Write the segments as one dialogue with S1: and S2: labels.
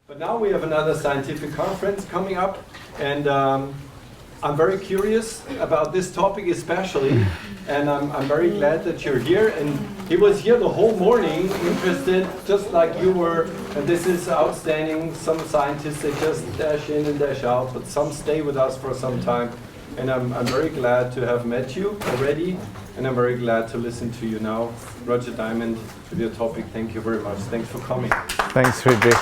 S1: But now we have another scientific conference coming up, and I'm very curious about this topic especially, and I'm very glad that you're here. And he was here the whole morning, interested, just like you were, and this is outstanding. Some scientists, they just dash in and dash out, but some stay with us for some time. And I'm very glad to have met you already, and I'm very glad to listen to you now. Roger Diamond, with your topic, thank you very much. Thanks for coming.
S2: Thanks, Friedrich.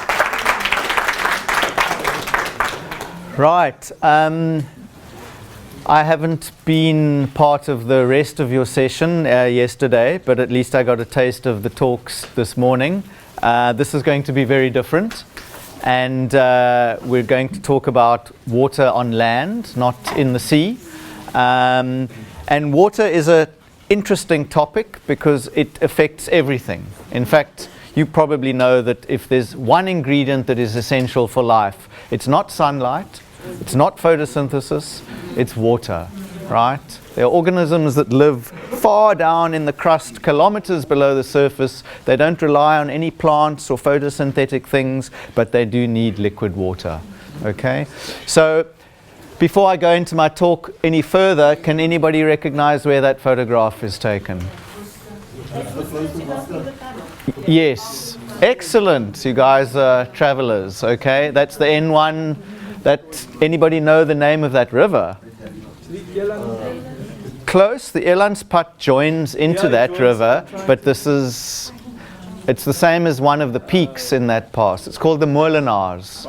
S2: Right. I haven't been part of the rest of your session yesterday, but at least I got a taste of the talks this morning. This is going to be very different, and we're going to talk about water on land, not in the sea. And water is an interesting topic because it affects everything. In fact, you probably know that if there's one ingredient that is essential for life, it's not sunlight, it's not photosynthesis, it's water, right? There are organisms that live far down in the crust, kilometers below the surface. They don't rely on any plants or photosynthetic things, but they do need liquid water, okay? So before I go into my talk any further, can anybody recognize where that photograph is taken? Yes, excellent. You guys are travelers, okay? That's the N1. Anybody know the name of that river? Close. The Elandspad joins into that river, but it's the same as one of the peaks in that pass. It's called the Molenaars.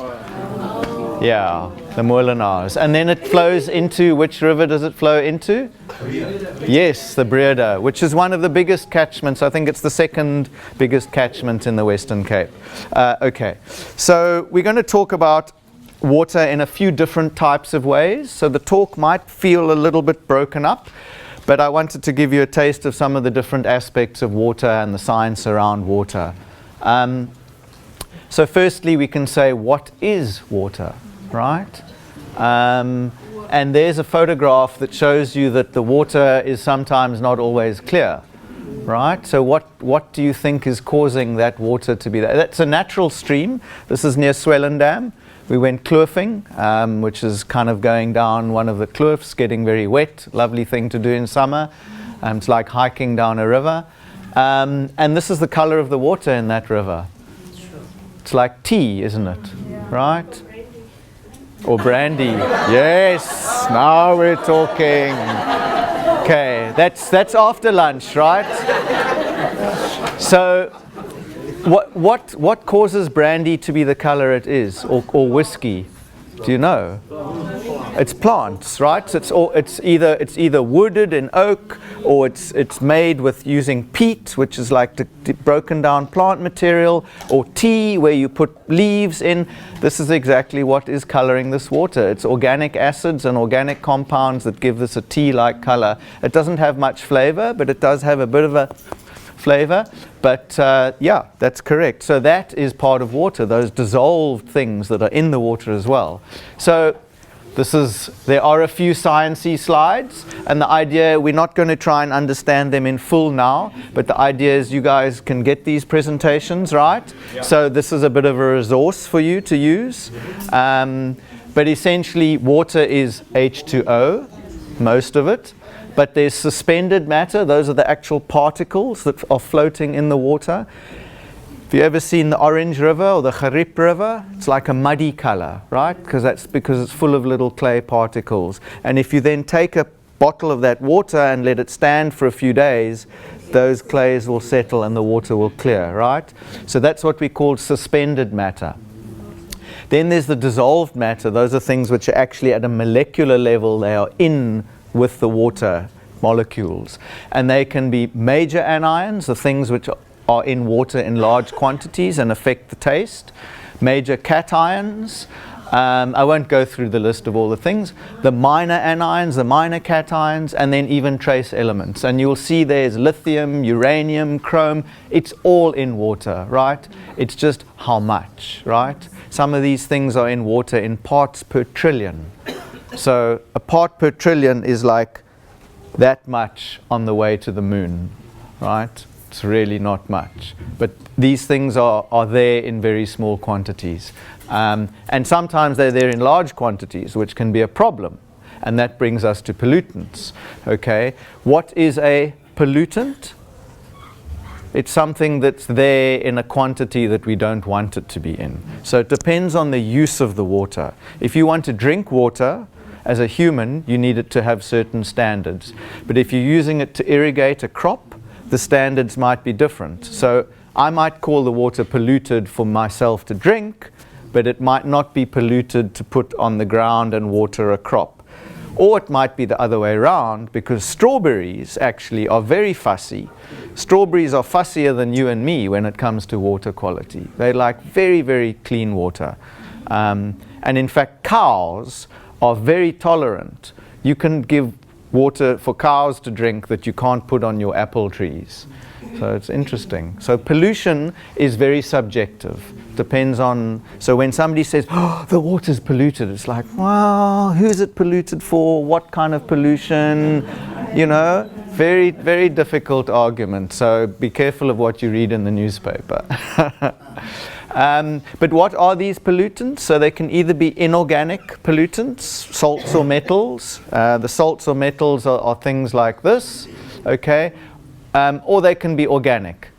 S2: Yeah, the Molenaars. And then it flows into, which river does it flow into? Yes, the Breda, which is one of the biggest catchments. I think it's the second biggest catchment in the Western Cape. Okay, so we're going to talk about water in a few different types of ways. So the talk might feel a little bit broken up, but I wanted to give you a taste of some of the different aspects of water and the science around water. So firstly, we can say, what is water, right? And there's a photograph that shows you that the water is sometimes not always clear, right? So what do you think is causing that water to be there? That's a natural stream. This is near Swellendam. We went kloofing, which is kind of going down one of the kloofs, getting very wet. Lovely thing to do in summer. It's like hiking down a river. And this is the color of the water in that river. It's like tea, isn't it? Yeah. Right? Or brandy. Yes, now we're talking. Okay, that's after lunch, right? So what causes brandy to be the color it is, or whiskey? Do you know? It's plants, right? So it's either wooded in oak, or it's made with using peat, which is like the broken down plant material, or tea, where you put leaves in. This is exactly what is coloring this water. It's organic acids and organic compounds that give this a tea-like color. It doesn't have much flavor, but it does have a bit of a flavor. But yeah, that's correct. So that is part of water, those dissolved things that are in the water as well. So there are a few sciencey slides, and the idea, we're not going to try and understand them in full now, but the idea is you guys can get these presentations, right? Yeah. So this is a bit of a resource for you to use. But essentially, water is H2O, most of it. But there's suspended matter. Those are the actual particles that are floating in the water. Have you ever seen the Orange River or the Garip River? It's like a muddy color, right? Because it's full of little clay particles. And if you then take a bottle of that water and let it stand for a few days, those clays will settle and the water will clear, right? So that's what we call suspended matter. Then there's the dissolved matter. Those are things which are actually at a molecular level. They are in with the water molecules. And they can be major anions, the things which are in water in large quantities and affect the taste. Major cations. I won't go through the list of all the things. The minor anions, the minor cations, and then even trace elements. And you'll see there's lithium, uranium, chrome. It's all in water, right? It's just how much, right? Some of these things are in water in parts per trillion. So a part per trillion is like that much on the way to the moon, right? It's really not much. But these things are there in very small quantities. And sometimes they're there in large quantities, which can be a problem. And that brings us to pollutants. Okay, what is a pollutant? It's something that's there in a quantity that we don't want it to be in. So it depends on the use of the water. If you want to drink water, as a human, you need it to have certain standards. But if you're using it to irrigate a crop, the standards might be different. So I might call the water polluted for myself to drink, but it might not be polluted to put on the ground and water a crop. Or it might be the other way around, because strawberries actually are very fussy. Strawberries are fussier than you and me when it comes to water quality. They like very, very clean water. And in fact, cows are very tolerant. You can give water for cows to drink that you can't put on your apple trees. So it's interesting. So pollution is very subjective. Depends on, so when somebody says, oh, the water's polluted, it's like, well, who's it polluted for? What kind of pollution? You know, very, very difficult argument. So be careful of what you read in the newspaper. But what are these pollutants? So they can either be inorganic pollutants, salts or metals. The salts or metals are things like this, okay? Or they can be organic.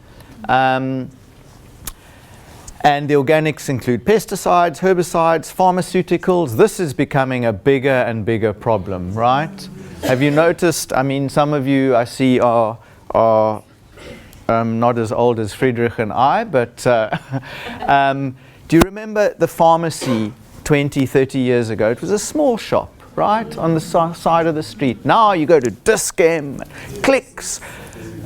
S2: And the organics include pesticides, herbicides, pharmaceuticals. This is becoming a bigger and bigger problem, right? Have you noticed, I mean, some of you I see are not as old as Friedrich and I, but do you remember the pharmacy 20, 30 years ago? It was a small shop, right, on the side of the street. Now you go to Dischem, Clicks.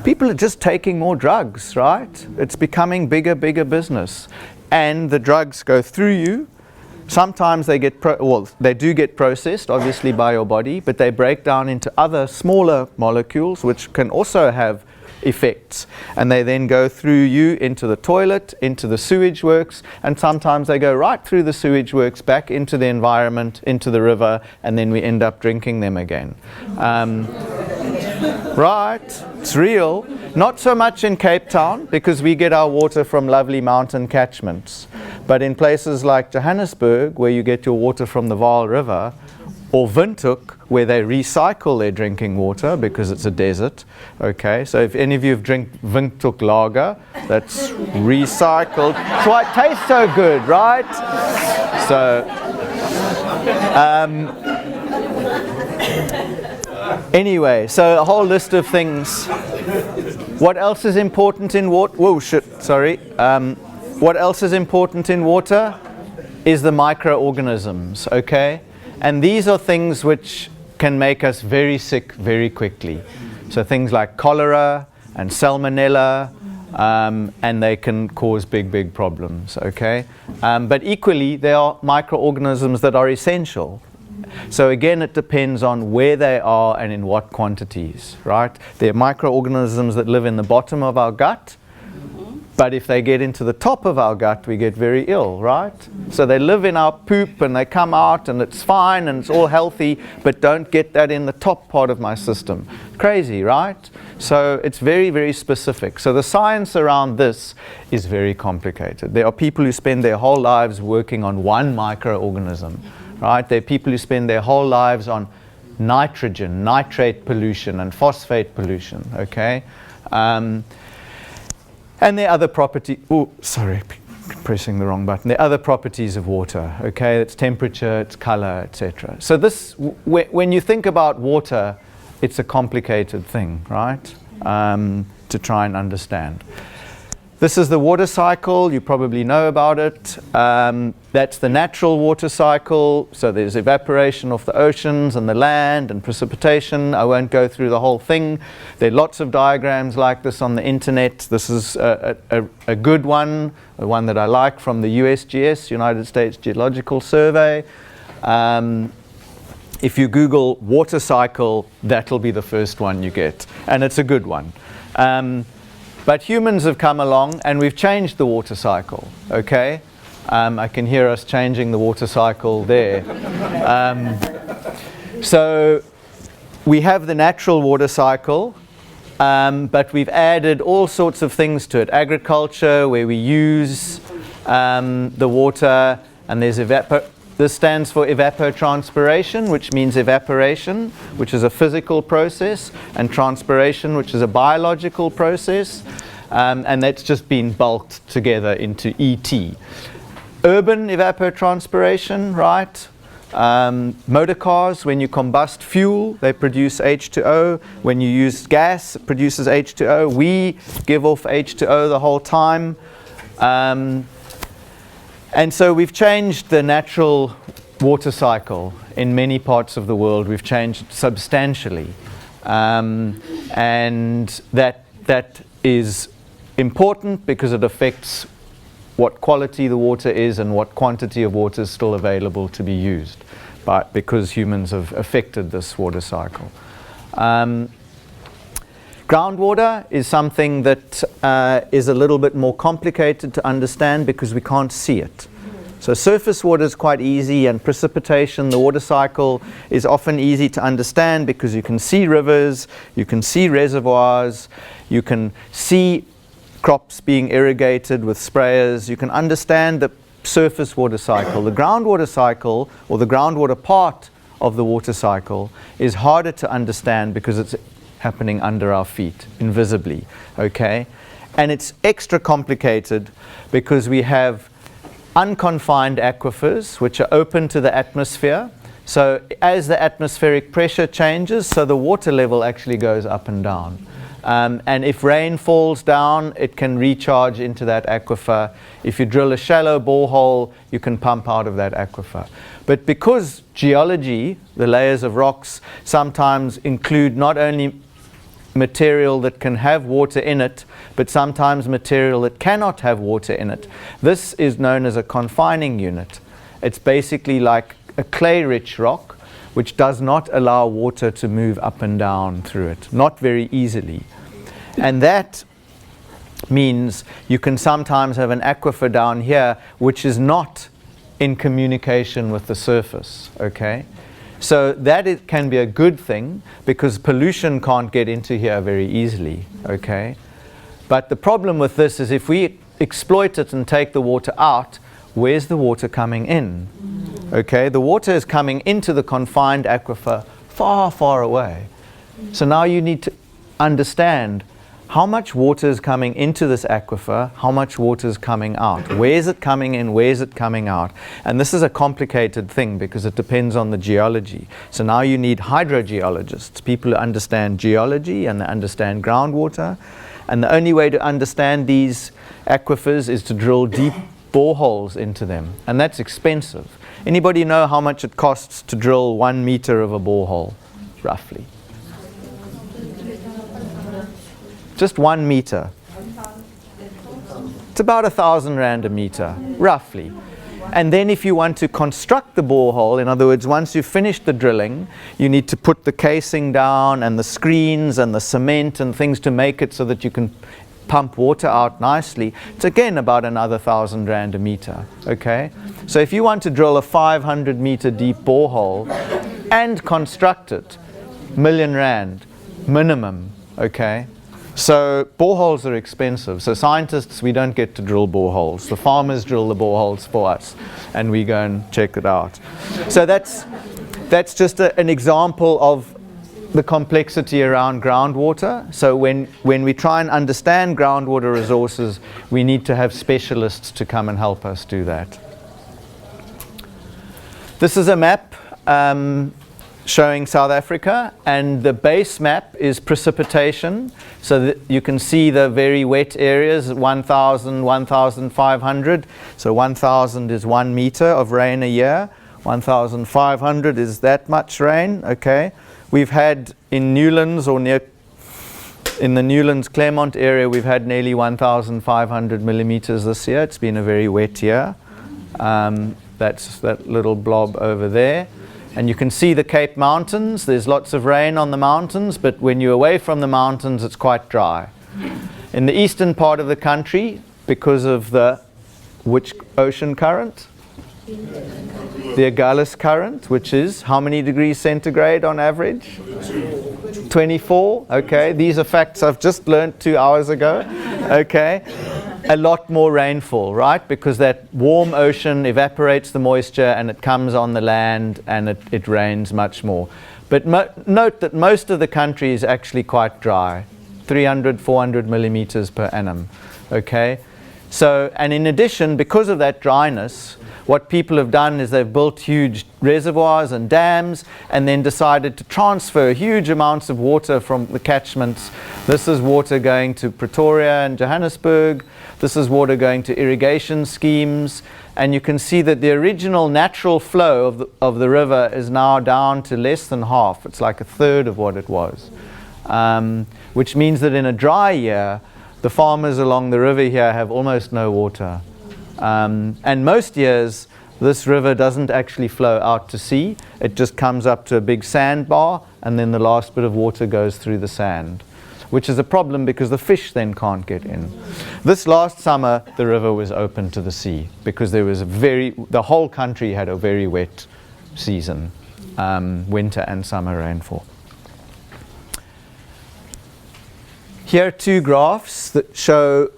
S2: People are just taking more drugs, right? It's becoming bigger, bigger business. And the drugs go through you. Sometimes they get, they do get processed, obviously, by your body, but they break down into other smaller molecules, which can also have effects. And they then go through you into the toilet, into the sewage works, and sometimes they go right through the sewage works, back into the environment, into the river, and then we end up drinking them again. Right, it's real. Not so much in Cape Town, because we get our water from lovely mountain catchments. But in places like Johannesburg, where you get your water from the Vaal River, or Windhoek, where they recycle their drinking water because it's a desert. Okay, so if any of you have drank Windhoek lager, that's recycled. That's why it tastes so good, right? So, anyway, so a whole list of things. What else is important in water? Whoa, shit, sorry. What else is important in water is the microorganisms, okay? And these are things which can make us very sick very quickly. So things like cholera and salmonella, and they can cause big, big problems, okay? But equally, there are microorganisms that are essential. So again, it depends on where they are and in what quantities, right? There are microorganisms that live in the bottom of our gut, but if they get into the top of our gut, we get very ill, right? So they live in our poop and they come out and it's fine and it's all healthy, but don't get that in the top part of my system. Crazy, right? So it's very, very specific. So the science around this is very complicated. There are people who spend their whole lives working on one microorganism, right? There are people who spend their whole lives on nitrogen, nitrate pollution and phosphate pollution, okay? And there are other properties, oh, sorry, pressing the wrong button. There are other properties of water, okay? It's temperature, it's color, etc. So this, when you think about water, it's a complicated thing, right? To try and understand. This is the water cycle. You probably know about it. That's the natural water cycle. So there's evaporation of the oceans and the land and precipitation. I won't go through the whole thing. There are lots of diagrams like this on the internet. This is a good one, the one that I like from the USGS, United States Geological Survey. If you Google water cycle, that'll be the first one you get. And it's a good one. But humans have come along and we've changed the water cycle, okay? I can hear us changing the water cycle there. So we have the natural water cycle, but we've added all sorts of things to it. Agriculture, where we use the water, and there's this stands for evapotranspiration, which means evaporation, which is a physical process, and transpiration, which is a biological process, and that's just been bulked together into ET. Urban evapotranspiration, right? Motor cars, when you combust fuel, they produce H2O. When you use gas, it produces H2O. We give off H2O the whole time. And so we've changed the natural water cycle in many parts of the world. We've changed it substantially. And that is important because it affects what quality the water is and what quantity of water is still available to be used, because humans have affected this water cycle. Groundwater is something that is a little bit more complicated to understand because we can't see it. So surface water is quite easy, and precipitation, the water cycle, is often easy to understand because you can see rivers, you can see reservoirs, you can see crops being irrigated with sprayers. You can understand the surface water cycle. The groundwater cycle, or the groundwater part of the water cycle, is harder to understand because it's happening under our feet, invisibly, okay? And it's extra complicated because we have unconfined aquifers, which are open to the atmosphere. So as the atmospheric pressure changes, so the water level actually goes up and down. And if rain falls down, it can recharge into that aquifer. If you drill a shallow borehole, you can pump out of that aquifer. But because geology, the layers of rocks, sometimes include not only material that can have water in it, but sometimes material that cannot have water in it, this is known as a confining unit. It's basically like a clay-rich rock, which does not allow water to move up and down through it, not very easily. And that means you can sometimes have an aquifer down here which is not in communication with the surface, okay? So that it can be a good thing because pollution can't get into here very easily, okay? But the problem with this is if we exploit it and take the water out, where's the water coming in? Okay, the water is coming into the confined aquifer far, far away. So now you need to understand how much water is coming into this aquifer, how much water is coming out. Where is it coming in, where is it coming out? And this is a complicated thing because it depends on the geology. So now you need hydrogeologists, people who understand geology and they understand groundwater. And the only way to understand these aquifers is to drill deep boreholes into them. And that's expensive. Anybody know how much it costs to drill 1 meter of a borehole, roughly? Just 1 meter. It's about 1,000 rand a meter, roughly. And then if you want to construct the borehole, in other words, once you've finished the drilling, you need to put the casing down and the screens and the cement and things to make it so that you can pump water out nicely. It's again about another 1,000 rand a meter, okay? So if you want to drill a 500 meter deep borehole and construct it, R1 million minimum, okay? So boreholes are expensive. So scientists, we don't get to drill boreholes. The farmers drill the boreholes for us and we go and check it out. So that's just an example of the complexity around groundwater. So when we try and understand groundwater resources, we need to have specialists to come and help us do that. This is a map showing South Africa, and the base map is precipitation. So that you can see the very wet areas, 1,000, 1,500. So 1,000 is 1 meter of rain a year. 1,500 is that much rain, okay? We've had in Newlands or in the Newlands Claremont area, we've had nearly 1,500 millimeters this year. It's been a very wet year. That's that little blob over there. And you can see the Cape Mountains. There's lots of rain on the mountains, but when you're away from the mountains, it's quite dry. In the eastern part of the country, because of the which ocean current? The Agulhas current, which is how many degrees centigrade on average? 24. Okay, these are facts I've just learned 2 hours ago. Okay, a lot more rainfall, right? Because that warm ocean evaporates the moisture and it comes on the land and it rains much more. But note that most of the country is actually quite dry, 300, 400 millimeters per annum. Okay, so, and in addition, because of that dryness, what people have done is they've built huge reservoirs and dams and then decided to transfer huge amounts of water from the catchments. This is water going to Pretoria and Johannesburg. This is water going to irrigation schemes. And you can see that the original natural flow of the river is now down to less than half. It's like a third of what it was. Which means that in a dry year, the farmers along the river here have almost no water. And most years, this river doesn't actually flow out to sea. It just comes up to a big sandbar, and then the last bit of water goes through the sand, which is a problem because the fish then can't get in. This last summer, the river was open to the sea because there was the whole country had a very wet season, winter and summer rainfall. Here are two graphs that show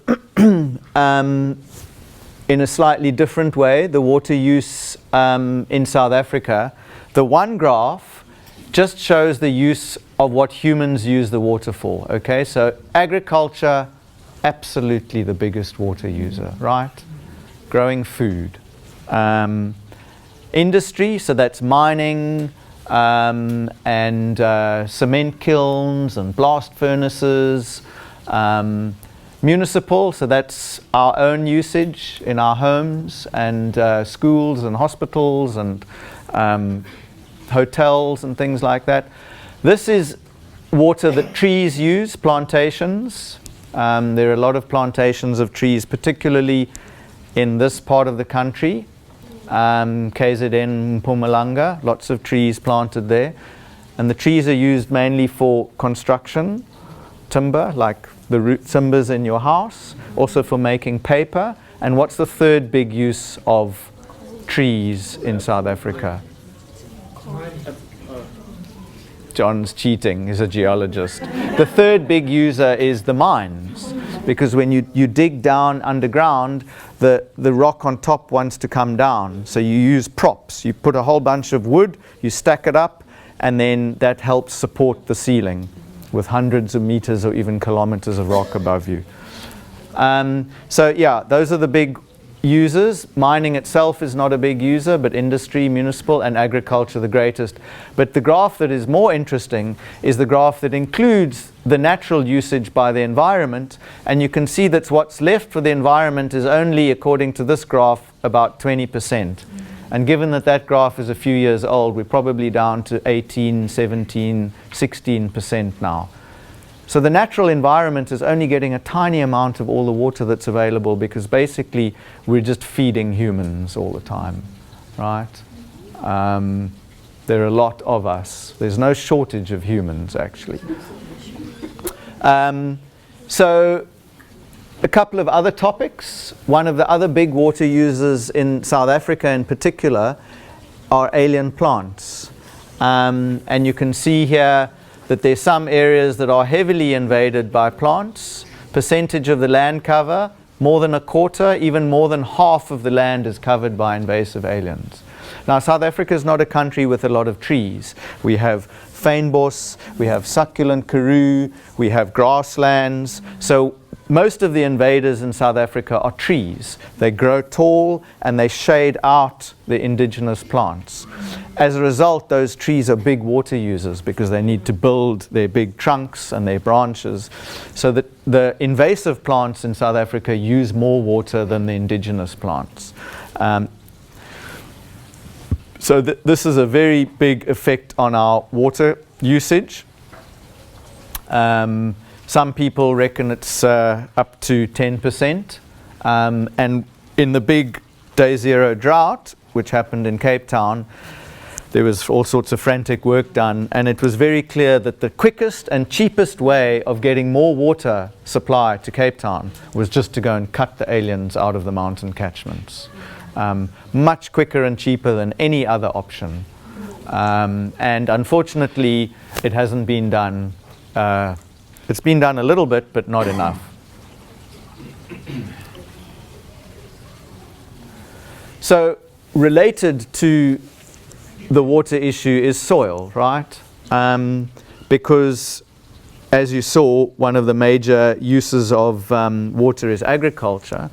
S2: in a slightly different way the water use in South Africa. The one graph just shows the use of what humans use the water for. Okay, so agriculture, absolutely the biggest water user, right? Growing food. Industry, so that's mining and cement kilns and blast furnaces. Municipal, so that's our own usage in our homes and schools and hospitals and hotels and things like that. This is water that trees use, plantations. There are a lot of plantations of trees, particularly in this part of the country. KZN, Mpumalanga, lots of trees planted there. And the trees are used mainly for construction, timber, like the root timbers in your house, also for making paper. And what's the third big use of trees in South Africa? John's cheating, he's a geologist. The third big user is the mines, because when you dig down underground, the rock on top wants to come down. So you use props. You put a whole bunch of wood, you stack it up, and then that helps support the ceiling with hundreds of meters or even kilometers of rock above you. So yeah, those are the big users. Mining itself is not a big user, but industry, municipal, and agriculture the greatest. But the graph that is more interesting is the graph that includes the natural usage by the environment, and you can see that what's left for the environment is only, according to this graph, about 20%. And given that that graph is a few years old, we're probably down to 18, 17, 16% now. So the natural environment is only getting a tiny amount of all the water that's available, because basically we're just feeding humans all the time, right? There are a lot of us. There's no shortage of humans, actually. So a couple of other topics. One of the other big water users in South Africa in particular are alien plants. And you can see here that there's some areas that are heavily invaded by plants. Percentage of the land cover, more than a quarter, even more than half of the land is covered by invasive aliens. Now, South Africa is not a country with a lot of trees. We have fynbos, we have succulent karoo, we have grasslands. So most of the invaders in South Africa are trees. They grow tall and they shade out the indigenous plants. As a result, those trees are big water users because they need to build their big trunks and their branches. So that the invasive plants in South Africa use more water than the indigenous plants. So this is a very big effect on our water usage. Some people reckon it's up to 10%. And in the big day zero drought, which happened in Cape Town, there was all sorts of frantic work done, and it was very clear that the quickest and cheapest way of getting more water supply to Cape Town was just to go and cut the aliens out of the mountain catchments. much quicker and cheaper than any other option. And unfortunately, it hasn't been done. It's been done a little bit, but not enough. So related to the water issue is soil, right? Because as you saw, one of the major uses of water is agriculture.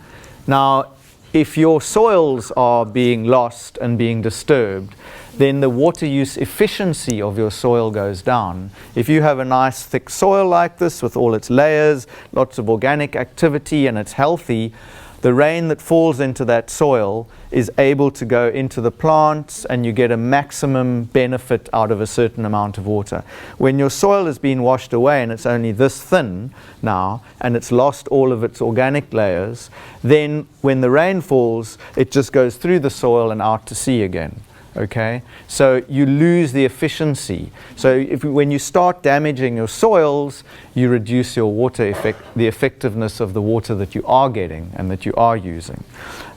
S2: Now, if your soils are being lost and being disturbed, then the water use efficiency of your soil goes down. If you have a nice thick soil like this with all its layers, lots of organic activity, and it's healthy, the rain that falls into that soil is able to go into the plants, and you get a maximum benefit out of a certain amount of water. When your soil has been washed away and it's only this thin now, and it's lost all of its organic layers, then when the rain falls, it just goes through the soil and out to sea again. Okay, so you lose the efficiency. So when you start damaging your soils, you reduce your water the effectiveness of the water that you are getting and that you are using.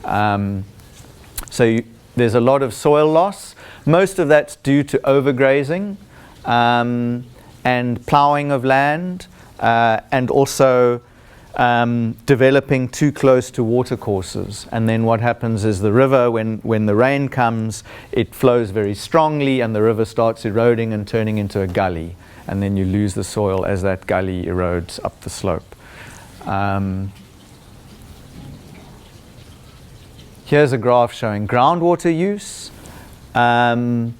S2: There's a lot of soil loss. Most of that's due to overgrazing and ploughing of land, and also developing too close to water courses. And then what happens is the river, when the rain comes, it flows very strongly, and the river starts eroding and turning into a gully, and then you lose the soil as that gully erodes up the slope. Here's a graph showing groundwater use, and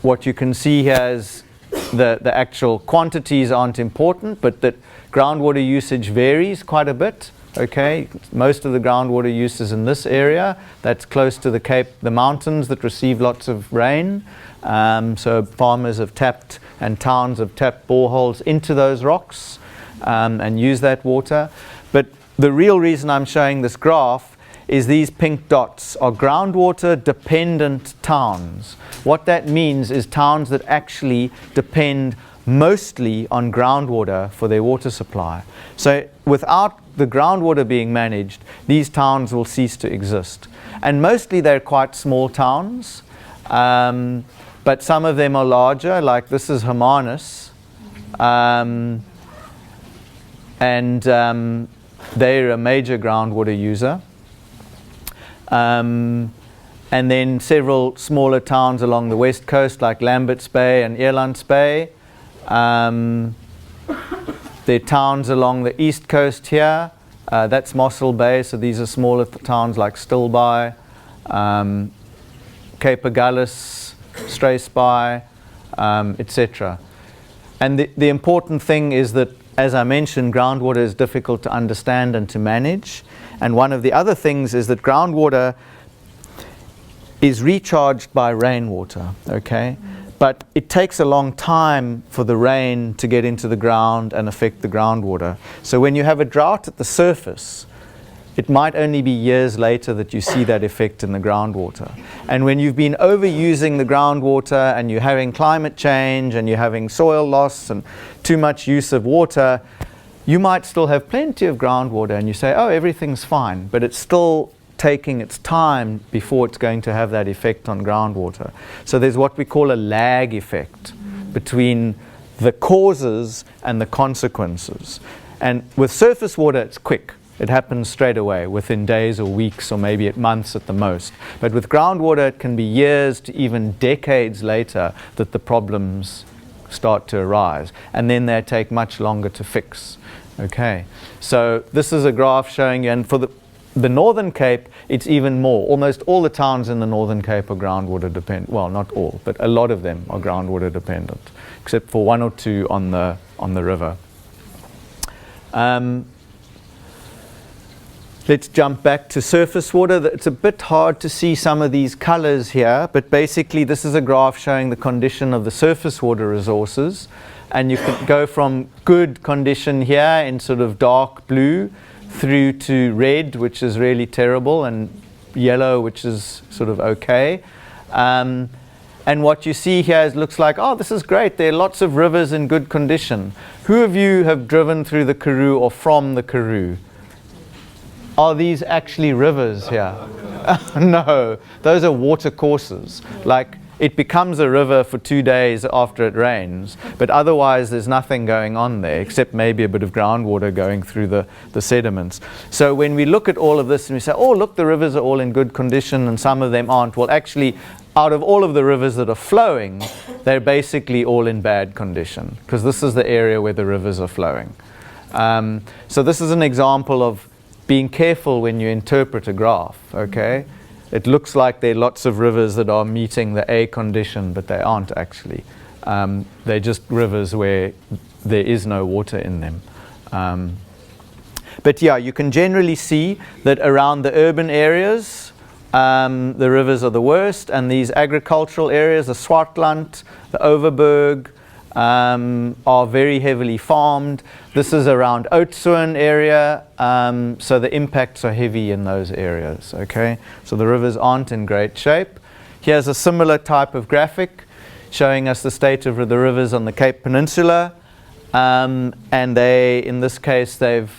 S2: what you can see here is the actual quantities aren't important, but that groundwater usage varies quite a bit. Okay, most of the groundwater use is in this area that's close to the Cape, the mountains that receive lots of rain. So farmers have tapped, and towns have tapped boreholes into those rocks and use that water. But the real reason I'm showing this graph is these pink dots are groundwater dependent towns. What that means is towns that actually depend mostly on groundwater for their water supply. So without the groundwater being managed, these towns will cease to exist. And mostly they're quite small towns, but some of them are larger, like this is Hermanus, and they're a major groundwater user. And then several smaller towns along the west coast like Lambert's Bay and Elands Bay. There are towns along the east coast here. That's Mossel Bay, so these are smaller towns like Stilbaai, Cape Agulhas, Struisbaai, etc. And the important thing is that, as I mentioned, groundwater is difficult to understand and to manage. And one of the other things is that groundwater is recharged by rainwater, okay? But it takes a long time for the rain to get into the ground and affect the groundwater. So when you have a drought at the surface, it might only be years later that you see that effect in the groundwater. And when you've been overusing the groundwater and you're having climate change and you're having soil loss and too much use of water, you might still have plenty of groundwater and you say, oh, everything's fine, but it's still taking its time before it's going to have that effect on groundwater. So there's what we call a lag effect between the causes and the consequences. And with surface water, it's quick. It happens straight away, within days or weeks or maybe months at the most. But with groundwater, it can be years to even decades later that the problems start to arise. And then they take much longer to fix. Okay, so this is a graph showing you, and for the Northern Cape, it's even more. Almost all the towns in the Northern Cape are groundwater dependent. Well, not all, but a lot of them are groundwater dependent, except for one or two on the river. Let's jump back to surface water. It's a bit hard to see some of these colors here, but basically this is a graph showing the condition of the surface water resources. And you can go from good condition here in sort of dark blue through to red, which is really terrible, and yellow, which is sort of okay. And what you see here looks like, oh, this is great. There are lots of rivers in good condition. Who of you have driven through the Karoo or from the Karoo? Are these actually rivers here? No, those are water courses. Like, it becomes a river for 2 days after it rains, but otherwise there's nothing going on there except maybe a bit of groundwater going through the sediments. So when we look at all of this and we say, oh, look, the rivers are all in good condition and some of them aren't, well, actually, out of all of the rivers that are flowing, they're basically all in bad condition, because this is the area where the rivers are flowing. So this is an example of being careful when you interpret a graph, okay? It looks like there are lots of rivers that are meeting the A condition, but they aren't actually. They're just rivers where there is no water in them. But yeah, you can generally see that around the urban areas, the rivers are the worst, and these agricultural areas, the Swartland, the Overberg, are very heavily farmed. This is around Oudtshoorn area, so the impacts are heavy in those areas, okay? So the rivers aren't in great shape. Here's a similar type of graphic showing us the state of the rivers on the Cape Peninsula, and they, in this case, they've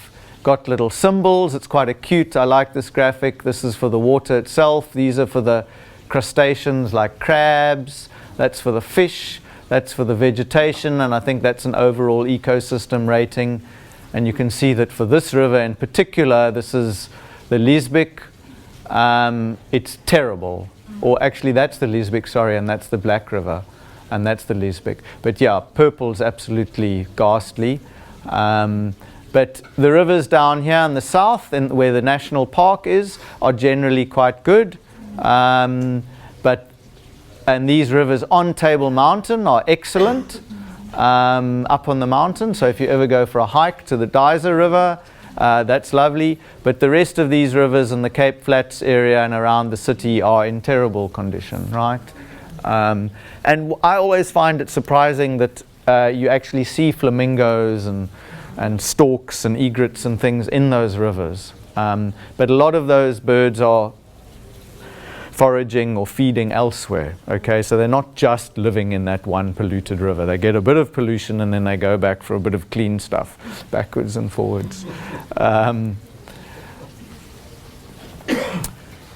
S2: got little symbols. It's quite cute. I like this graphic. This is for the water itself. These are for the crustaceans like crabs. That's for the fish. That's for the vegetation, and I think that's an overall ecosystem rating. And you can see that for this river in particular, this is the Liesbeek. It's terrible. Or actually, that's the Liesbeek, sorry, and that's the Black River, and that's the Liesbeek. But yeah, purple's absolutely ghastly. But the rivers down here in the south, where the national park is, are generally quite good. And these rivers on Table Mountain are excellent, up on the mountain. So if you ever go for a hike to the Dyser River, that's lovely. But the rest of these rivers in the Cape Flats area and around the city are in terrible condition, right? And I always find it surprising that you actually see flamingos and storks and egrets and things in those rivers. But a lot of those birds are foraging or feeding elsewhere, okay? So they're not just living in that one polluted river. They get a bit of pollution and then they go back for a bit of clean stuff, backwards and forwards.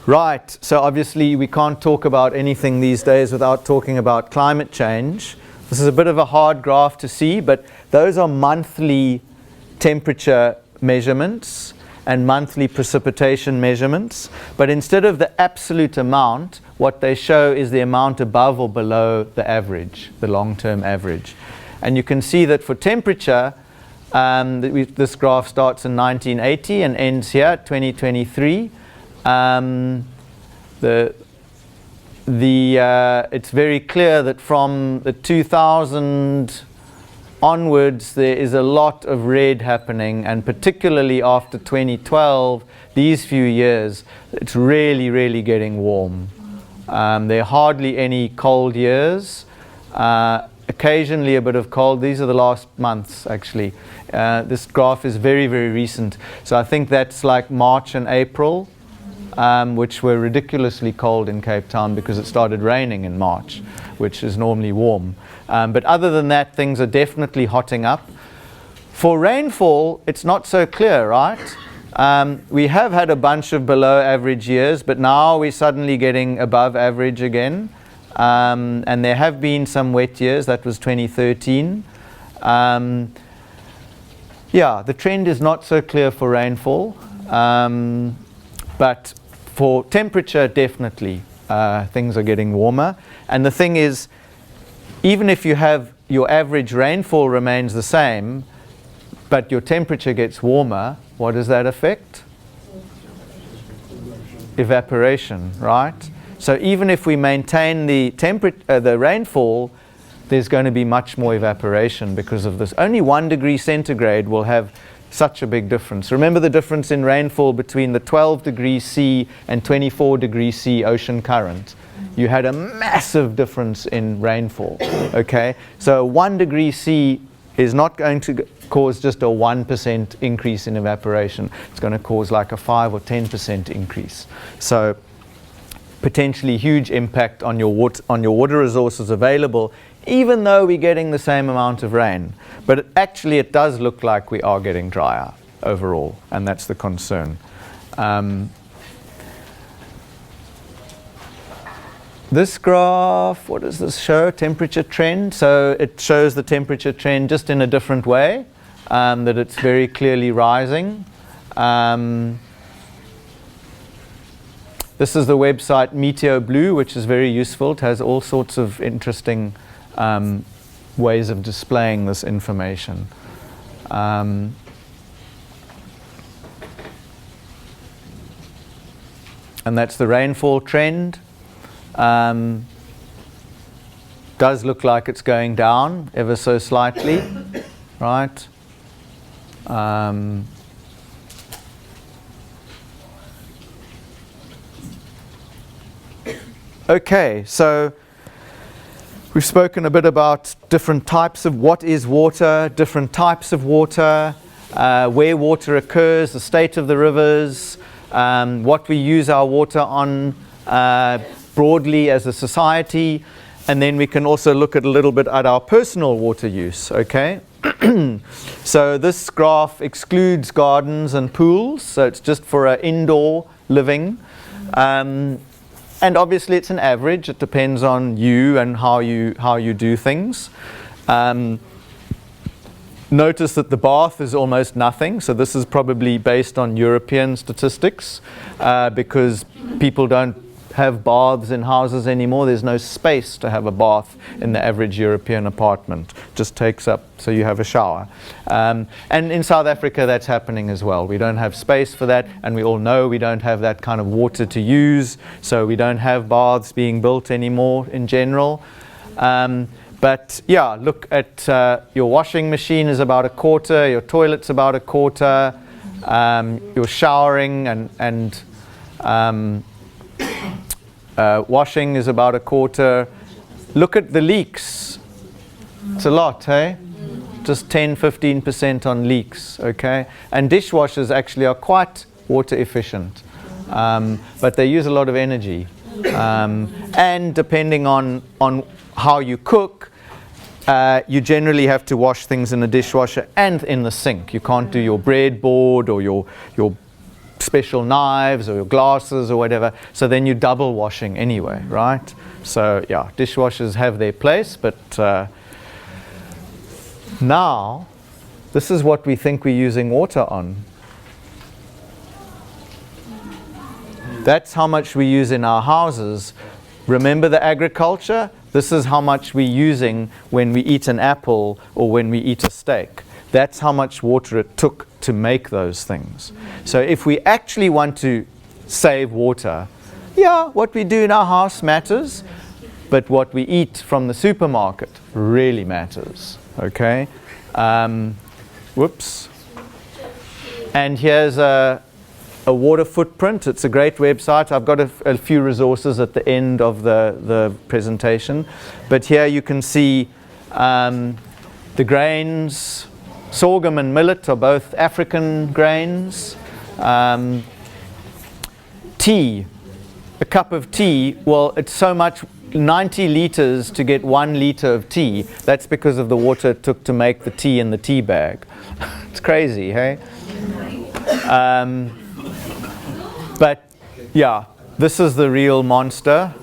S2: Right, so obviously we can't talk about anything these days without talking about climate change. This is a bit of a hard graph to see, but those are monthly temperature measurements and monthly precipitation measurements. But instead of the absolute amount, what they show is the amount above or below the average, the long-term average. And you can see that for temperature, this graph starts in 1980 and ends here at 2023. It's very clear that from the 2000 onwards, there is a lot of red happening, and particularly after 2012, these few years, it's really, really getting warm. There are hardly any cold years. Occasionally a bit of cold. These are the last months, actually. This graph is very, very recent. So I think that's like March and April, which were ridiculously cold in Cape Town because it started raining in March, which is normally warm. But other than that, things are definitely hotting up. For rainfall, it's not so clear, right? We have had a bunch of below average years, but now we're suddenly getting above average again. And there have been some wet years. That was 2013. Yeah, the trend is not so clear for rainfall. But for temperature, definitely, things are getting warmer. And the thing is, even if you have your average rainfall remains the same, but your temperature gets warmer, what does that affect? Evaporation, right? So even if we maintain the rainfall, there's going to be much more evaporation because of this. Only 1 degree centigrade will have such a big difference. Remember the difference in rainfall between the 12 degrees C and 24 degrees C ocean current. You had a massive difference in rainfall, okay? So 1 degree C is not going to cause just a 1% increase in evaporation. It's going to cause like a 5 or 10% increase. So potentially huge impact on your water resources available, even though we're getting the same amount of rain. But actually it does look like we are getting drier overall, and that's the concern. This graph, what does this show? Temperature trend. So it shows the temperature trend just in a different way, that it's very clearly rising. This is the website Meteo Blue, which is very useful. It has all sorts of interesting ways of displaying this information. And that's the rainfall trend. Does look like it's going down ever so slightly, right? Okay, so we've spoken a bit about different types of what is water, different types of water, where water occurs, the state of the rivers, what we use our water on broadly as a society, and then we can also look at a little bit at our personal water use, okay? So this graph excludes gardens and pools, so it's just for indoor living. And obviously it's an average. It depends on you and how you do things. Notice that the bath is almost nothing. So this is probably based on European statistics because people don't have baths in houses anymore. There's no space to have a bath in the average European apartment. Just takes up, so you have a shower. And in South Africa that's happening as well. We don't have space for that, and we all know we don't have that kind of water to use, so we don't have baths being built anymore in general. But yeah, look at your washing machine is about a quarter, your toilet's about a quarter, your showering and washing is about a quarter. Look at the leaks. It's a lot, hey? Just 10-15% on leaks, okay? And dishwashers actually are quite water efficient, but they use a lot of energy. And depending on how you cook, you generally have to wash things in the dishwasher and in the sink. You can't do your breadboard or your special knives or your glasses or whatever, so then you're double washing anyway, right? So yeah, dishwashers have their place, but now this is what we think we're using water on. That's how much we use in our houses. Remember the agriculture? This is how much we're using when we eat an apple or when we eat a steak. That's how much water it took to make those things. So if we actually want to save water, yeah, what we do in our house matters, but what we eat from the supermarket really matters, okay? Whoops. And here's a water footprint. It's a great website. I've got a few resources at the end of the presentation. But here you can see the grains. Sorghum and millet are both African grains. Tea, a cup of tea, well, it's so much, 90 liters to get 1 liter of tea. That's because of the water it took to make the tea in the tea bag. It's crazy, hey? But yeah, this is the real monster,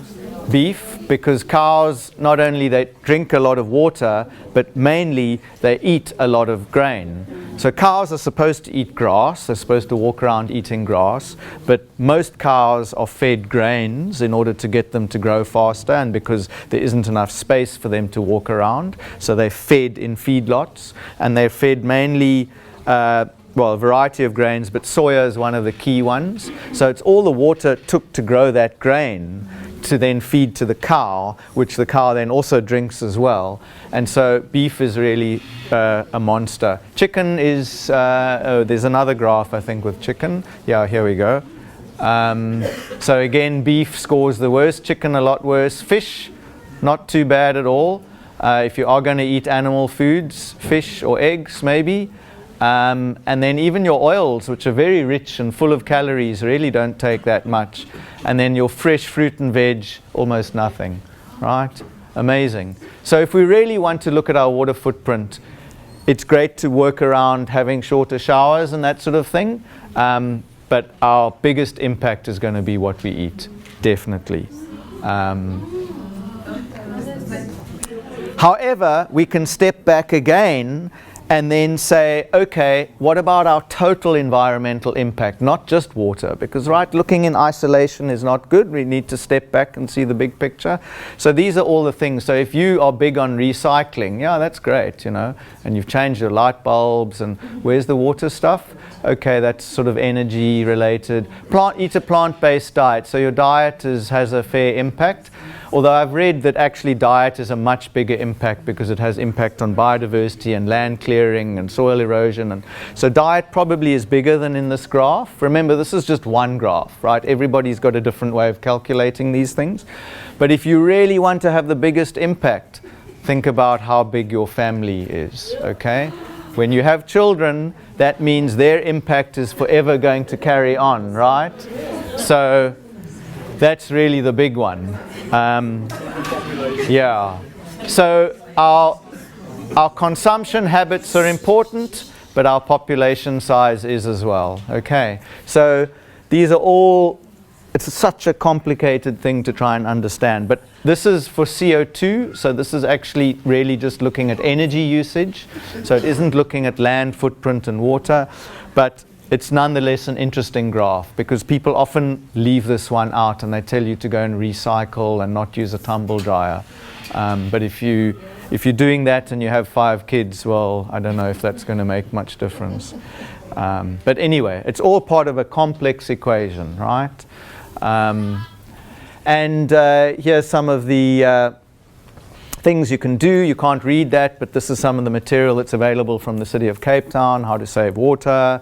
S2: beef, because cows, not only they drink a lot of water, but mainly they eat a lot of grain. So cows are supposed to eat grass, they're supposed to walk around eating grass, but most cows are fed grains in order to get them to grow faster, and because there isn't enough space for them to walk around, so they're fed in feedlots, and they're fed mainly well, a variety of grains, but soya is one of the key ones. So it's all the water it took to grow that grain to then feed to the cow, which the cow then also drinks as well. And so beef is really a monster. Chicken is, there's another graph I think with chicken. Yeah, here we go. So again, beef scores the worst, chicken a lot worse. Fish, not too bad at all. If you are going to eat animal foods, fish or eggs maybe. And then even your oils, which are very rich and full of calories, really don't take that much. And then your fresh fruit and veg, almost nothing, right? Amazing. So if we really want to look at our water footprint, it's great to work around having shorter showers and that sort of thing. but our biggest impact is going to be what we eat, definitely. However, we can step back again and then say, okay, what about our total environmental impact, not just water? Because, right, looking in isolation is not good. We need to step back and see the big picture. So these are all the things. So if you are big on recycling, yeah, that's great, you know, and you've changed your light bulbs, and where's the water stuff? Okay, that's sort of energy related. Eat a plant-based diet. So your diet has a fair impact. Although I've read that actually diet is a much bigger impact because it has impact on biodiversity and land clearing and soil erosion. And so diet probably is bigger than in this graph. Remember, this is just one graph, right? Everybody's got a different way of calculating these things. But if you really want to have the biggest impact, think about how big your family is, okay? When you have children, that means their impact is forever going to carry on, right? So that's really the big one. Yeah. So our consumption habits are important, but our population size is as well. Okay. So these are all, it's such a complicated thing to try and understand. But this is for CO2, so this is actually really just looking at energy usage. So it isn't looking at land footprint and water, but it's nonetheless an interesting graph because people often leave this one out and they tell you to go and recycle and not use a tumble dryer. But if you're doing that and you have 5 kids, well, I don't know if that's going to make much difference. But anyway, it's all part of a complex equation, right? And here's some of the things you can do. You can't read that, but this is some of the material that's available from the City of Cape Town, how to save water.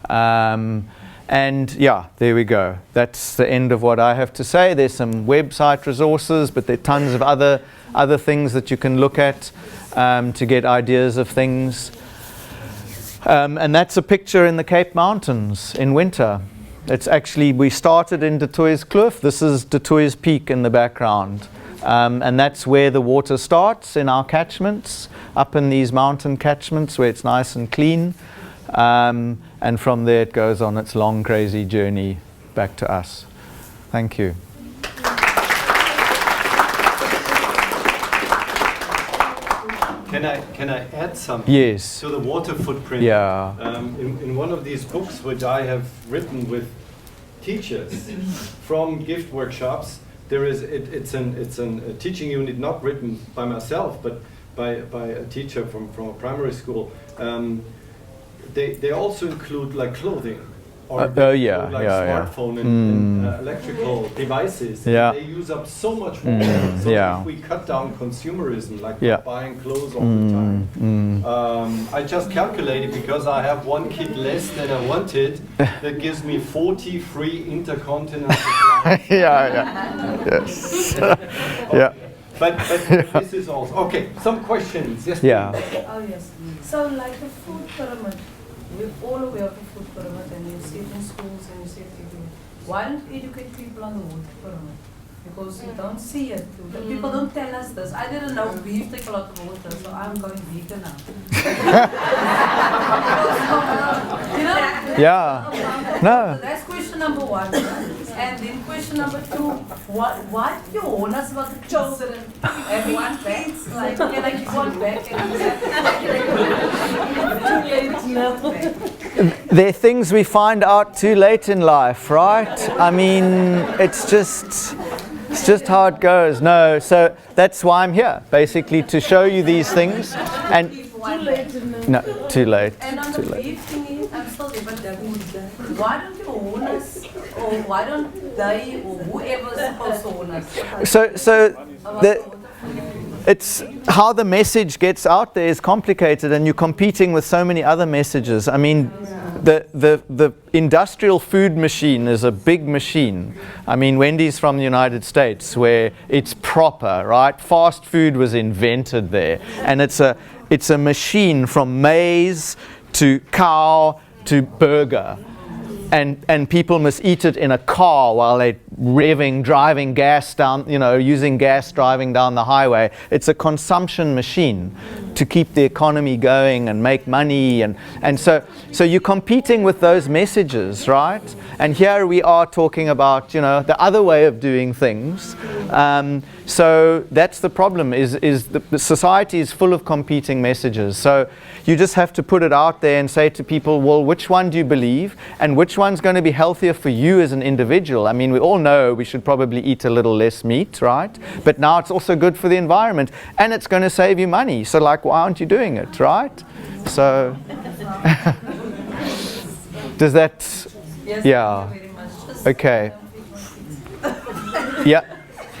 S2: And yeah, there we go. That's the end of what I have to say. There's some website resources, but there are tons of other things that you can look at to get ideas of things. And that's a picture in the Cape Mountains in winter. It's actually, we started in De Toys Kloof. This is De Toys Peak in the background. And that's where the water starts in our catchments, up in these mountain catchments where it's nice and clean. And from there it goes on its long, crazy journey back to us. Thank you.
S1: Can I add something?
S2: Yes.
S1: To the water footprint?
S2: Yeah.
S1: In one of these books, which I have written with teachers from gift workshops, there is it's a teaching unit not written by myself, but by a teacher from a primary school. They also include like clothing or smartphone and electrical devices.
S2: Yeah.
S1: They use up so much water. So if we cut down consumerism, like buying clothes all the time. I just calculated because I have 1 kid less than I wanted. That gives me 40 free intercontinental flights.
S2: Yes.
S1: Okay. But this is also okay. Some questions. Yes.
S2: Yeah.
S3: Oh yes. So like the food pyramid, we're all aware of the food pyramid, and you see it in schools and you see it everywhere. Why don't you educate people on the water pyramid? Because you don't see it. The people don't tell us this. I didn't know beef take a lot of water, so I'm going vegan now. You know?
S2: Yeah. No.
S3: That's question number 1. And then question number 2, what you own us about the children? Everyone backs, like, can I keep one back?
S2: There are things we find out too late in life, right? I mean, it's just how it goes. No, so that's why I'm here, basically, to show you these things. And no, too late.
S3: And on the beef thingy, I'm still there, but why don't you own us? Or why don't they, or whoever's supposed to own us?
S2: So it's how the message gets out there is complicated, and you're competing with so many other messages. I mean, the industrial food machine is a big machine. I mean, Wendy's from the United States, where it's proper, right? Fast food was invented there, and it's a machine from maize to cow to burger. And people must eat it in a car while they're driving gas down, using gas driving down the highway. It's a consumption machine to keep the economy going and make money. And so you're competing with those messages, right? And here we are talking about, the other way of doing things. So that's the problem, is the society is full of competing messages. So you just have to put it out there and say to people, well, which one do you believe? And which one's going to be healthier for you as an individual? I mean, we all know we should probably eat a little less meat, right? But now it's also good for the environment, and it's going to save you money. So, like, why aren't you doing it, right? So, does that...
S3: Yes,
S2: yeah.
S3: thank you very much.
S2: Okay. Yeah.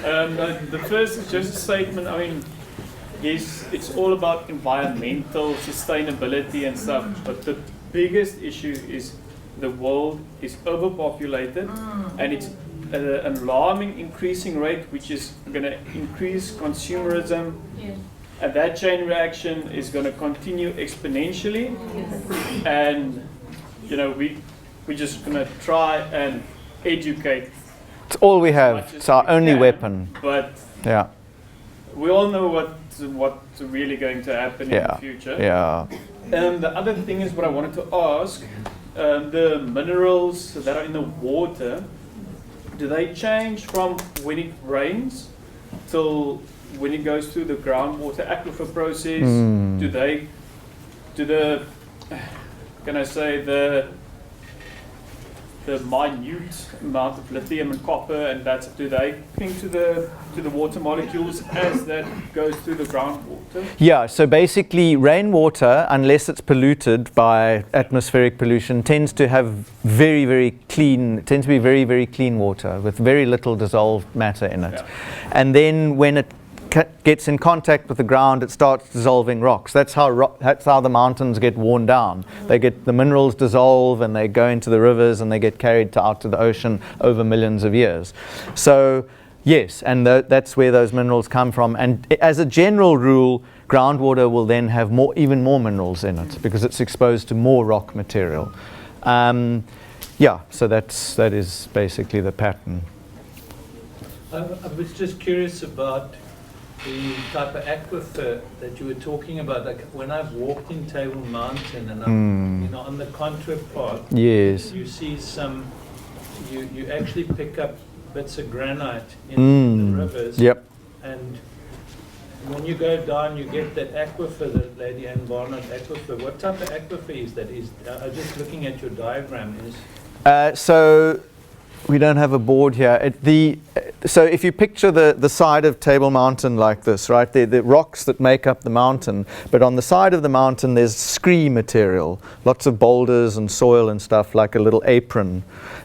S4: The first is just a statement. I mean, yes, it's all about environmental sustainability and stuff, but the biggest issue is the world is overpopulated, and it's at an alarming increasing rate, which is going to increase consumerism, and that chain reaction is going to continue exponentially, and we're just going to try and educate.
S2: It's all we have. It's our only weapon.
S4: But
S2: yeah,
S4: we all know what's really going to happen in the future.
S2: Yeah.
S4: The other thing is what I wanted to ask, the minerals that are in the water, do they change from when it rains till when it goes through the groundwater aquifer process? The minute amount of lithium and copper, and do they cling to the water molecules as that goes through the groundwater? Yeah,
S2: so basically rainwater, unless it's polluted by atmospheric pollution, tends to be very, very clean water with very little dissolved matter in it. Yeah. And then when it gets in contact with the ground, it starts dissolving rocks. That's how the mountains get worn down. The minerals dissolve, and they go into the rivers, and they get carried out to the ocean over millions of years. So yes, and that's where those minerals come from. And as a general rule, groundwater will then have even more minerals in it because it's exposed to more rock material. So that is basically the pattern.
S5: I was just curious about the type of aquifer that you were talking about. Like when I've walked in Table Mountain and I'm, on the contour part,
S2: yes,
S5: you see you actually pick up bits of granite in the rivers.
S2: Yep.
S5: And when you go down, you get that aquifer, the Lady Anne Barnard aquifer. What type of aquifer is that? I'm just looking at your diagram.
S2: So we don't have a board here. So if you picture the side of Table Mountain like this, right? The rocks that make up the mountain, but on the side of the mountain there's scree material, lots of boulders and soil and stuff, like a little apron.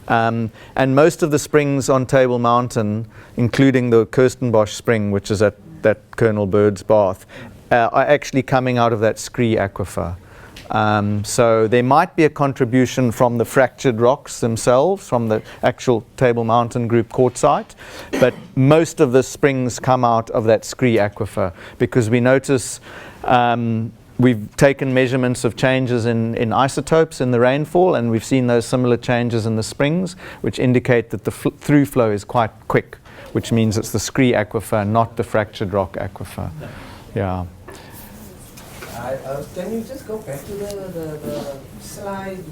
S2: And most of the springs on Table Mountain, including the Kirstenbosch spring, which is at that Colonel Bird's Bath, are actually coming out of that scree aquifer. So there might be a contribution from the fractured rocks themselves, from the actual Table Mountain group quartzite, but most of the springs come out of that scree aquifer, because we notice we've taken measurements of changes in isotopes in the rainfall, and we've seen those similar changes in the springs, which indicate that the through flow is quite quick, which means it's the scree aquifer, not the fractured rock aquifer. Yeah.
S6: Can you just go back to the slide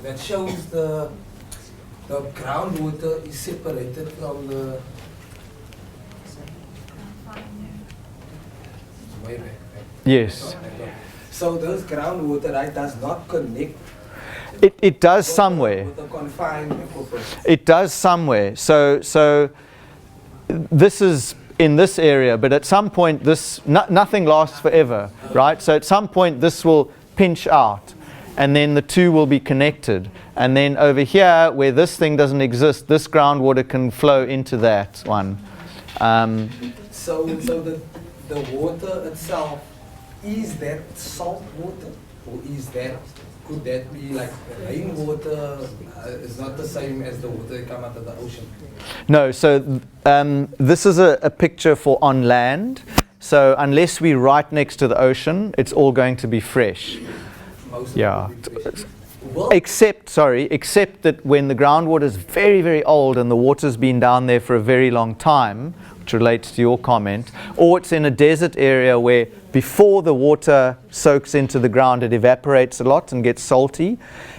S6: that shows the groundwater is separated from the... Way back.
S2: Yes.
S6: So this groundwater, right, does not connect.
S2: It does somewhere.
S6: With the confined aquifer.
S2: It does somewhere. So this is in this area, but at some point nothing lasts forever, right? So at some point this will pinch out, and then the two will be connected. And then over here, where this thing doesn't exist, this groundwater can flow into that one.
S6: So the water itself, is that salt water, or could that be like rainwater? Is not the same as the water that come out of the ocean?
S2: No, so this is a picture for on land. So unless we're right next to the ocean, it's all going to be fresh.
S6: Most
S2: yeah.
S6: Well,
S2: except that when the groundwater is very, very old and the water's been down there for a very long time, which relates to your comment, or it's in a desert area where before the water soaks into the ground it evaporates a lot and gets salty,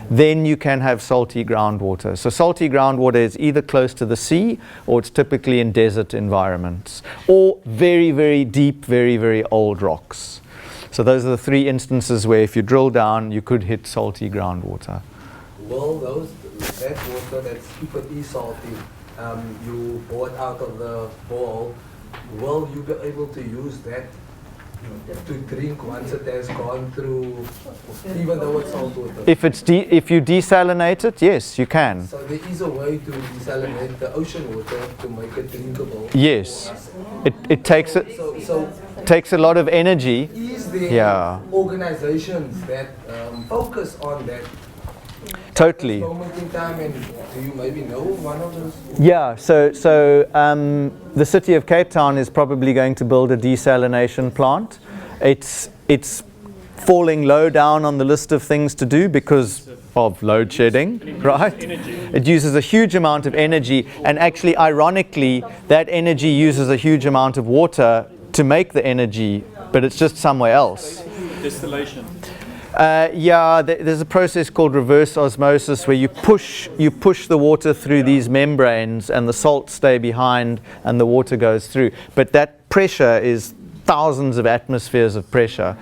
S2: then you can have salty groundwater. So salty groundwater is either close to the sea or it's typically in desert environments, or very, very deep, very, very old rocks. So those are the three instances where if you drill down you could hit salty groundwater.
S6: well, that water that's pretty salty, you bought out of the bowl, will you be able to use that to drink once it has gone through, even though it's salt water?
S2: If you desalinate it, yes, you can.
S6: So there is a way to desalinate the ocean water to make it drinkable?
S2: Yes. It takes it.
S6: So
S2: Takes a lot of energy.
S6: is there
S2: Yeah.
S6: organizations that focus on that
S2: Totally.
S6: moment in time, and do you maybe know one of those?
S2: Yeah, so the city of Cape Town is probably going to build a desalination plant. It's falling low down on the list of things to do because of load shedding, right? It uses a huge amount of energy, and actually, ironically, that energy uses a huge amount of water to make the energy, but it's just somewhere else.
S4: Distillation.
S2: There's a process called reverse osmosis where you push the water through these membranes and the salts stay behind and the water goes through. But that pressure is thousands of atmospheres of pressure,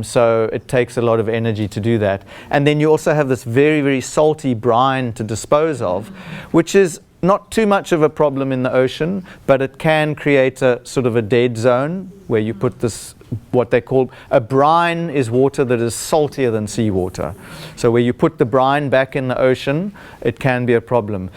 S2: so it takes a lot of energy to do that. And then you also have this very, very salty brine to dispose of, which is not too much of a problem in the ocean, but it can create a sort of a dead zone where you put this, what they call a brine is water that is saltier than seawater. So where you put the brine back in the ocean, it can be a problem.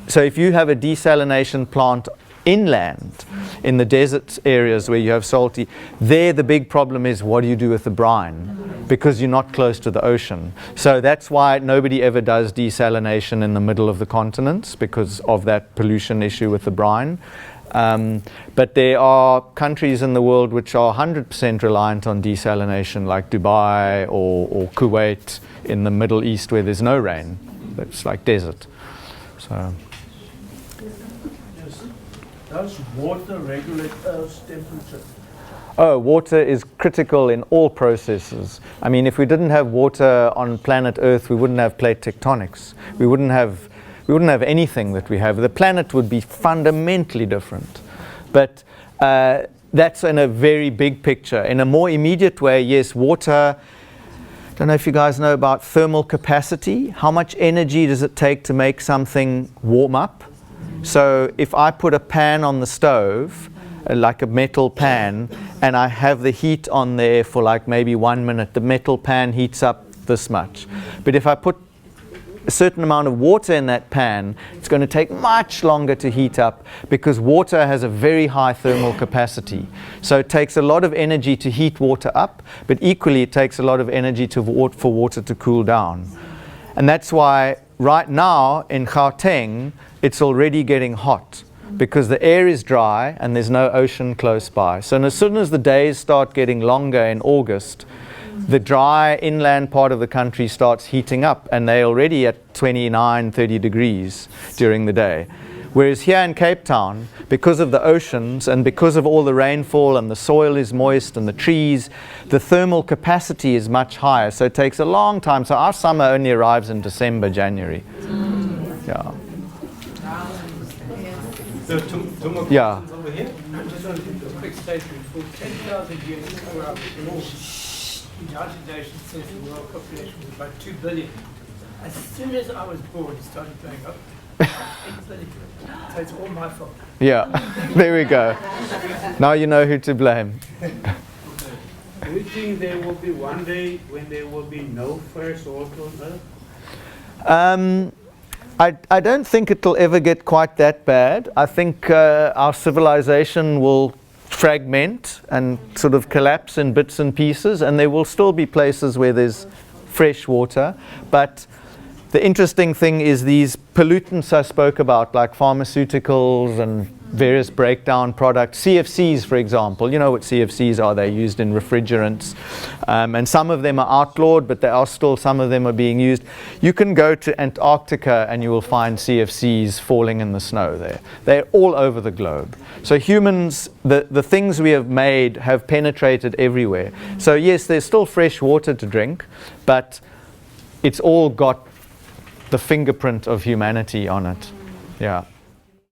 S2: So if you have a desalination plant inland in the desert areas where you have salty, there the big problem is what do you do with the brine, because you're not close to the ocean. So that's why nobody ever does desalination in the middle of the continents, because of that pollution issue with the brine. But there are countries in the world which are 100% reliant on desalination, like Dubai or Kuwait in the Middle East where there's no rain. It's like desert. So
S7: Does water regulate Earth's temperature?
S2: oh, water is critical in all processes. I mean, if we didn't have water on planet Earth, we wouldn't have plate tectonics. We wouldn't have anything that we have. The planet would be fundamentally different. But that's in a very big picture. In a more immediate way, yes, water, I don't know if you guys know about thermal capacity. How much energy does it take to make something warm up? So if I put a pan on the stove, like a metal pan, and I have the heat on there for like maybe 1 minute, the metal pan heats up this much. But if I put a certain amount of water in that pan, it's going to take much longer to heat up because water has a very high thermal capacity. So it takes a lot of energy to heat water up, but equally it takes a lot of energy for water to cool down. And that's why right now in Gauteng, it's already getting hot because the air is dry and there's no ocean close by. So as soon as the days start getting longer in August, the dry inland part of the country starts heating up, and they're already at 29, 30 degrees during the day. Whereas here in Cape Town, because of the oceans and because of all the rainfall and the soil is moist and the trees, the thermal capacity is much higher. So it takes a long time. So our summer only arrives in December, January. Yeah.
S1: So two more
S2: Yeah.
S1: questions over here.
S7: I just want to do a quick statement. For 10,000 years before our law, the United Nations says the world population was about 2 billion. As soon as I was born, it started going up. 8 billion. So it's all my fault.
S2: Yeah. There we go. Now you know who to blame.
S8: Do you think there will be one day when there will be no fresh water on Earth?
S2: I don't think it'll ever get quite that bad. I think our civilization will fragment and sort of collapse in bits and pieces, and there will still be places where there's fresh water. But the interesting thing is these pollutants I spoke about, like pharmaceuticals and various breakdown products. CFCs, for example, you know what CFCs are, they're used in refrigerants. And some of them are outlawed, but there are still some of them are being used. You can go to Antarctica and you will find CFCs falling in the snow there. They're all over the globe. So humans, the things we have made have penetrated everywhere. So yes, there's still fresh water to drink, but it's all got the fingerprint of humanity on it. Yeah.